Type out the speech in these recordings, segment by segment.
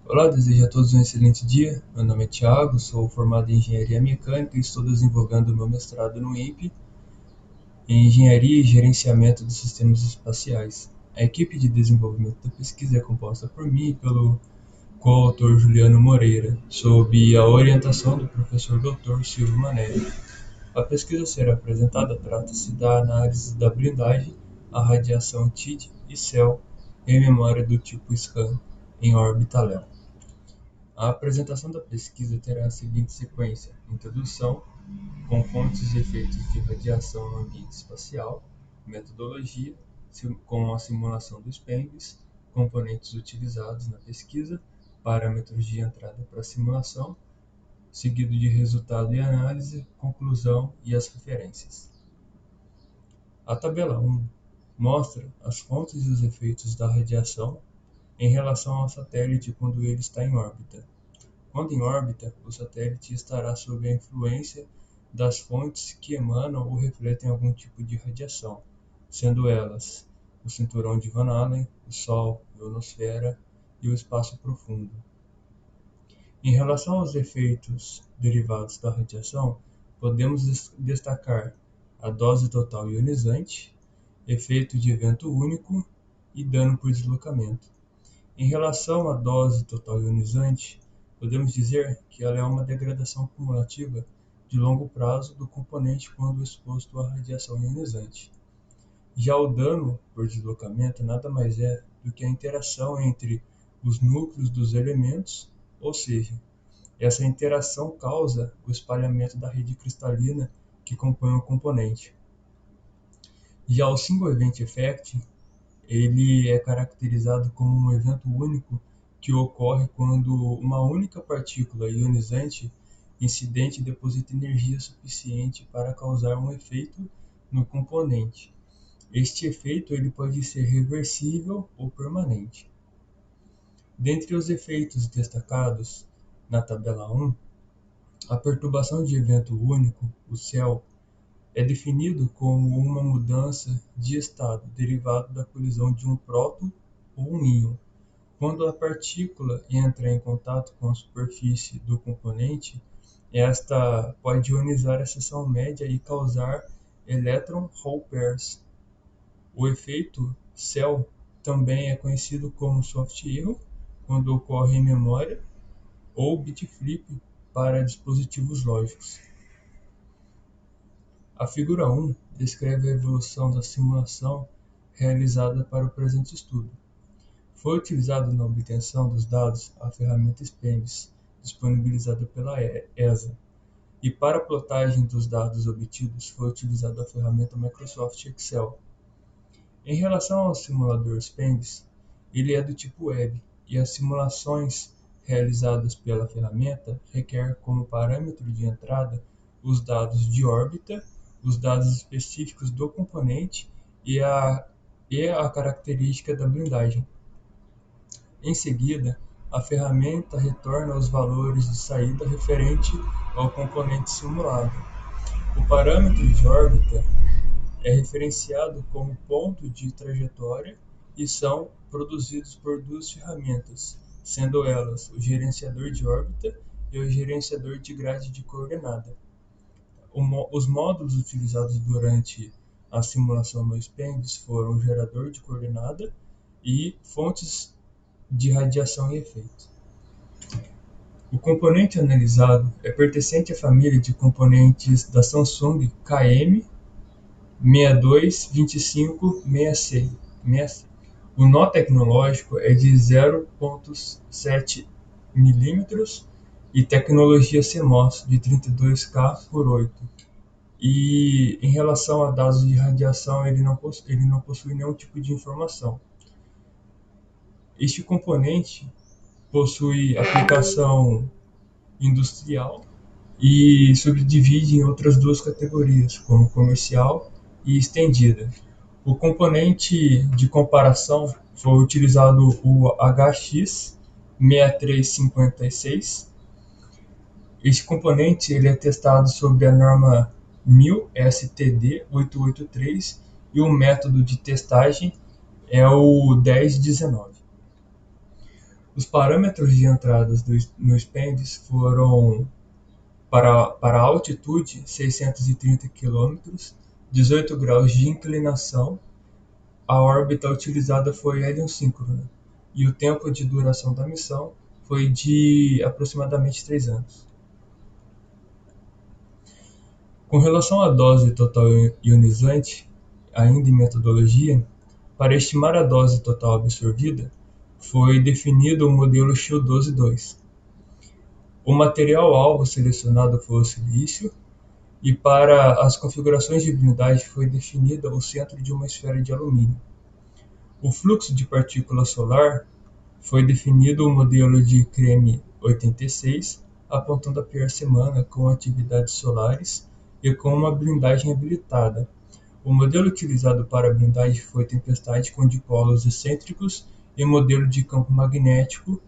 Olá, desejo a todos um excelente dia. Meu nome é Thiago, sou formado em Engenharia Mecânica e estou desenvolvendo meu mestrado no INPE em Engenharia e Gerenciamento de Sistemas Espaciais. A equipe de desenvolvimento da pesquisa é composta por mim e pelo coautor Juliano Moreira, sob a orientação do professor Dr. Silvio Manelli. A pesquisa a ser apresentada trata-se da análise da blindagem à radiação TID e CEL em memória do tipo SCAN em órbita LEO. A apresentação da pesquisa terá a seguinte sequência: introdução, com fontes e efeitos de radiação no ambiente espacial, metodologia, com a simulação dos PEMBs, componentes utilizados na pesquisa, parâmetros de entrada para a simulação, seguido de resultado e análise, conclusão e as referências. A tabela 1 mostra as fontes e os efeitos da radiação em relação ao satélite quando ele está em órbita. Quando em órbita, o satélite estará sob a influência das fontes que emanam ou refletem algum tipo de radiação, sendo elas o cinturão de Van Allen, o Sol, a ionosfera e o espaço profundo. Em relação aos efeitos derivados da radiação, podemos destacar a dose total ionizante, efeito de evento único e dano por deslocamento. Em relação à dose total ionizante, podemos dizer que ela é uma degradação cumulativa de longo prazo do componente quando exposto à radiação ionizante. Já o dano por deslocamento nada mais é do que a interação entre os núcleos dos elementos, ou seja, essa interação causa o espalhamento da rede cristalina que compõe o componente. Já o Single Event Effect, ele é caracterizado como um evento único que ocorre quando uma única partícula ionizante incidente deposita energia suficiente para causar um efeito no componente. Este efeito ele pode ser reversível ou permanente. Dentre os efeitos destacados na tabela 1, a perturbação de evento único, o CEL, é definido como uma mudança de estado derivado da colisão de um próton ou um íon. Quando a partícula entra em contato com a superfície do componente, esta pode ionizar a seção média e causar electron-hole pairs. O efeito CEL também é conhecido como soft error, quando ocorre em memória, ou bit flip para dispositivos lógicos. A figura 1 descreve a evolução da simulação realizada para o presente estudo. Foi utilizada na obtenção dos dados a ferramenta SPEMS, disponibilizada pela ESA, e para a plotagem dos dados obtidos foi utilizada a ferramenta Microsoft Excel. Em relação ao simulador SPEMS, ele é do tipo web, e as simulações realizadas pela ferramenta requer como parâmetro de entrada os dados de órbita, os dados específicos do componente e a característica da blindagem. Em seguida, a ferramenta retorna os valores de saída referente ao componente simulado. O parâmetro de órbita é referenciado como ponto de trajetória e são produzidos por duas ferramentas, sendo elas o gerenciador de órbita e o gerenciador de grade de coordenada. Os módulos utilizados durante a simulação no SPEMS foram o gerador de coordenada e fontes de radiação e efeito. O componente analisado é pertencente à família de componentes da Samsung KM622566. O nó tecnológico é de 0,7 mm e tecnologia CMOS de 32K por 8. E em relação a dados de radiação, ele não possui nenhum tipo de informação. Este componente possui aplicação industrial e subdivide em outras duas categorias, como comercial e estendida. O componente de comparação foi utilizado o HX6356. Este componente ele é testado sob a norma 1000 STD 883 e o método de testagem é o 1019. Os parâmetros de entradas no SPENDS foram para a altitude 630 km, 18 graus de inclinação. A órbita utilizada foi heliosíncrona e o tempo de duração da missão foi de aproximadamente 3 anos. Com relação à dose total ionizante, ainda em metodologia, para estimar a dose total absorvida, foi definido o modelo SHIELD-12-2. O material-alvo selecionado foi o silício, e para as configurações de blindagem foi definido o centro de uma esfera de alumínio. O fluxo de partícula solar foi definido o modelo de Creme 86, apontando a pior semana com atividades solares e com uma blindagem habilitada. O modelo utilizado para a blindagem foi tempestade com dipolos excêntricos e modelo de campo magnético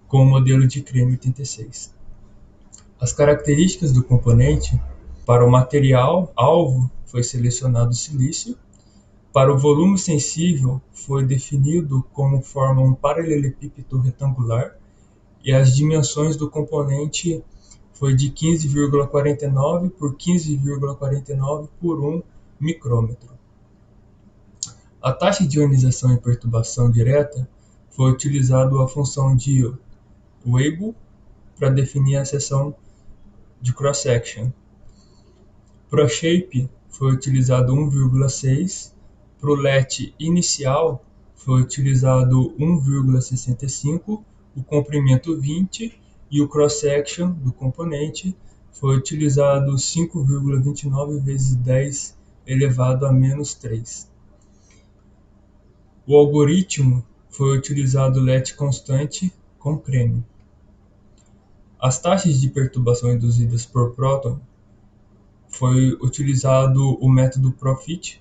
com o modelo de Creme 86. As características do componente: para o material alvo foi selecionado o silício. Para o volume sensível, foi definido como forma um paralelepípedo retangular e as dimensões do componente foi de 15,49 por 15,49 por 1 micrômetro. A taxa de ionização e perturbação direta foi utilizado a função de Weibull para definir a seção de cross-section. Para o shape foi utilizado 1,6, para o LET inicial foi utilizado 1,65, o comprimento 20 e o cross-section do componente foi utilizado 5,29 vezes 10 elevado a menos 3. O algoritmo foi utilizado LET constante com creme. As taxas de perturbação induzidas por próton foi utilizado o método Profit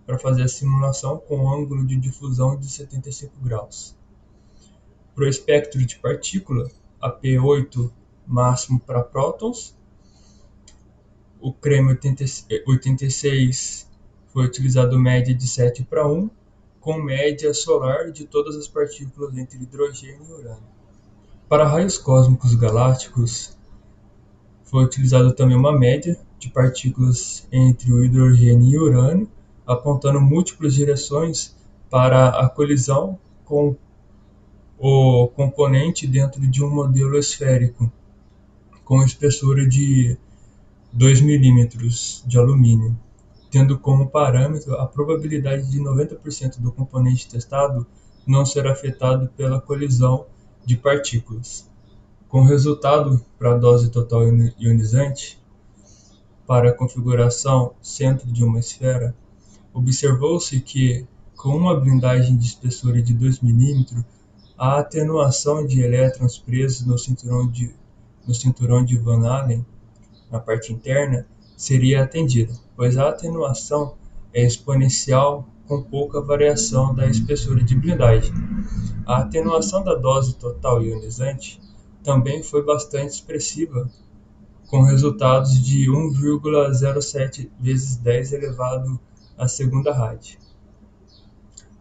para fazer a simulação com ângulo de difusão de 75 graus. Para o espectro de partícula, a P8 máximo para prótons, o creme 86 foi utilizado média de 7 para 1, com média solar de todas as partículas entre hidrogênio e urânio. Para raios cósmicos galácticos, foi utilizado também uma média de partículas entre o hidrogênio e o urânio, apontando múltiplas direções para a colisão com o componente dentro de um modelo esférico, com espessura de 2 milímetros de alumínio, tendo como parâmetro a probabilidade de 90% do componente testado não ser afetado pela colisão de partículas. Com resultado para a dose total ionizante, para a configuração centro de uma esfera, observou-se que, com uma blindagem de espessura de 2 milímetros, a atenuação de elétrons presos no cinturão de Van Allen, na parte interna, seria atendida, pois a atenuação é exponencial com pouca variação da espessura de blindagem. A atenuação da dose total ionizante também foi bastante expressiva, com resultados de 1,07 vezes 10 elevado à segunda rad.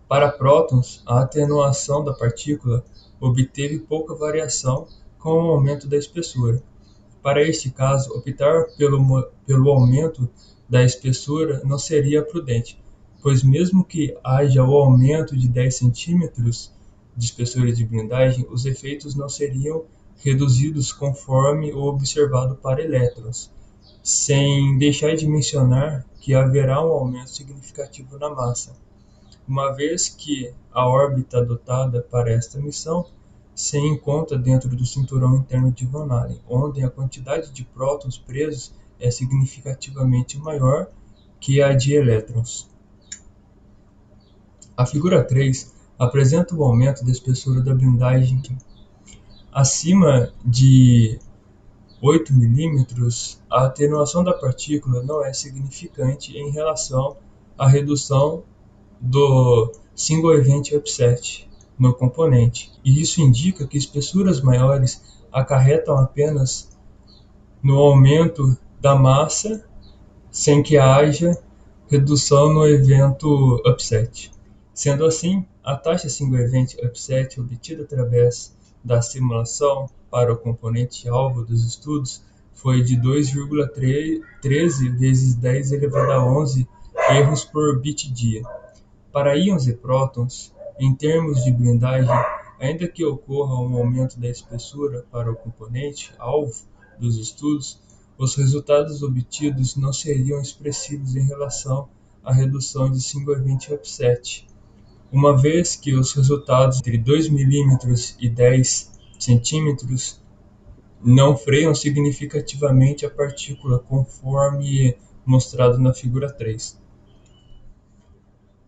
Para prótons, a atenuação da partícula obteve pouca variação com o aumento da espessura. Para este caso, optar pelo aumento da espessura não seria prudente, pois mesmo que haja o aumento de 10 centímetros de espessura de blindagem, os efeitos não seriam reduzidos conforme o observado para elétrons, sem deixar de mencionar que haverá um aumento significativo na massa, uma vez que a órbita adotada para esta missão se encontra dentro do cinturão interno de Van Allen, onde a quantidade de prótons presos é significativamente maior que a de elétrons. A figura 3 apresenta o aumento da espessura da blindagem acima de 8 mm. A atenuação da partícula não é significante em relação à redução do Single Event Upset no componente, e isso indica que espessuras maiores acarretam apenas no aumento da massa sem que haja redução no evento upset. Sendo assim, a taxa Single Event Upset obtida através da simulação para o componente-alvo dos estudos foi de 2,13 vezes 10 elevado a 11 erros por bit-dia. Para íons e prótons, em termos de blindagem, ainda que ocorra um aumento da espessura para o componente-alvo dos estudos, os resultados obtidos não seriam expressivos em relação à redução de single event upset, uma vez que os resultados entre 2 milímetros e 10 centímetros não freiam significativamente a partícula, conforme mostrado na figura 3.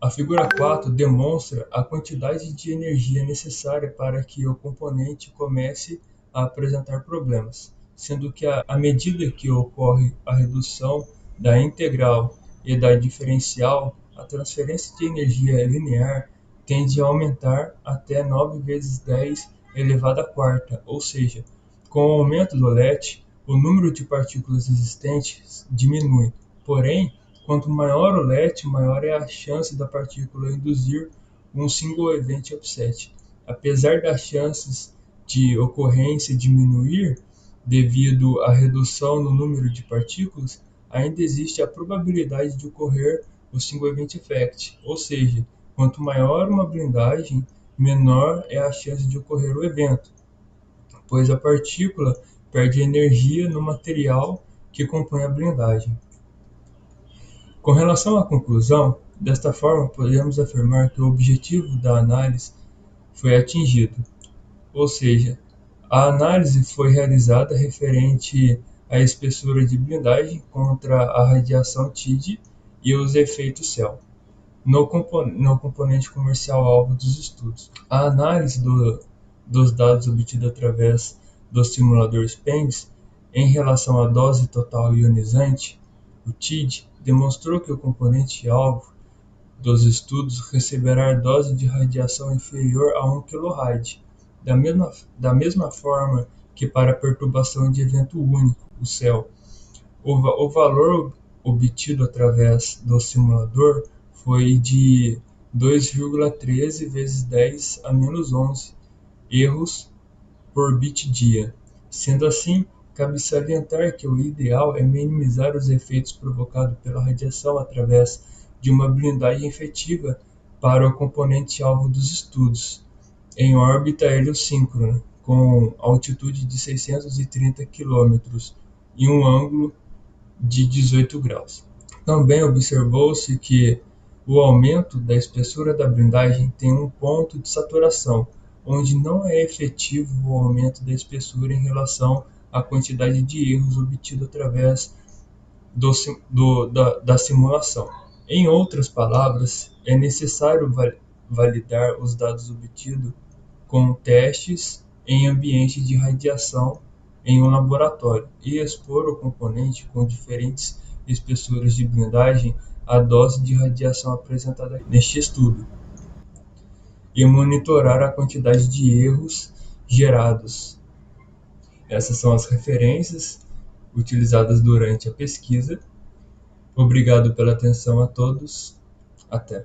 A figura 4 demonstra a quantidade de energia necessária para que o componente comece a apresentar problemas, sendo que à medida que ocorre a redução da integral e da diferencial, a transferência de energia linear tende a aumentar até 9 vezes 10 elevado à quarta, ou seja, com o aumento do LET, o número de partículas existentes diminui. Porém, quanto maior o LET, maior é a chance da partícula induzir um single event upset. Apesar das chances de ocorrência diminuir devido à redução no número de partículas, ainda existe a probabilidade de ocorrer o single event effect, ou seja, quanto maior uma blindagem, menor é a chance de ocorrer o evento, pois a partícula perde energia no material que compõe a blindagem. Com relação à conclusão, desta forma podemos afirmar que o objetivo da análise foi atingido, ou seja, a análise foi realizada referente à espessura de blindagem contra a radiação TID e os efeitos CEL no componente comercial-alvo dos estudos. A análise dos dados obtidos através do simulador SPENDS em relação à dose total ionizante, o TID, demonstrou que o componente-alvo dos estudos receberá dose de radiação inferior a 1 kHz, da mesma forma que para a perturbação de evento único, o CEL. O valor obtido através do simulador foi de 2,13 vezes 10 a menos 11 erros por bit-dia. Sendo assim, cabe salientar que o ideal é minimizar os efeitos provocados pela radiação através de uma blindagem efetiva para o componente-alvo dos estudos, em órbita heliosíncrona, com altitude de 630 km e um ângulo de 18 graus. Também observou-se que o aumento da espessura da blindagem tem um ponto de saturação, onde não é efetivo o aumento da espessura em relação à quantidade de erros obtido através da simulação. Em outras palavras, é necessário validar os dados obtidos com testes em ambiente de radiação em um laboratório e expor o componente com diferentes espessuras de blindagem à dose de radiação apresentada neste estudo e monitorar a quantidade de erros gerados. Essas são as referências utilizadas durante a pesquisa. Obrigado pela atenção a todos. Até.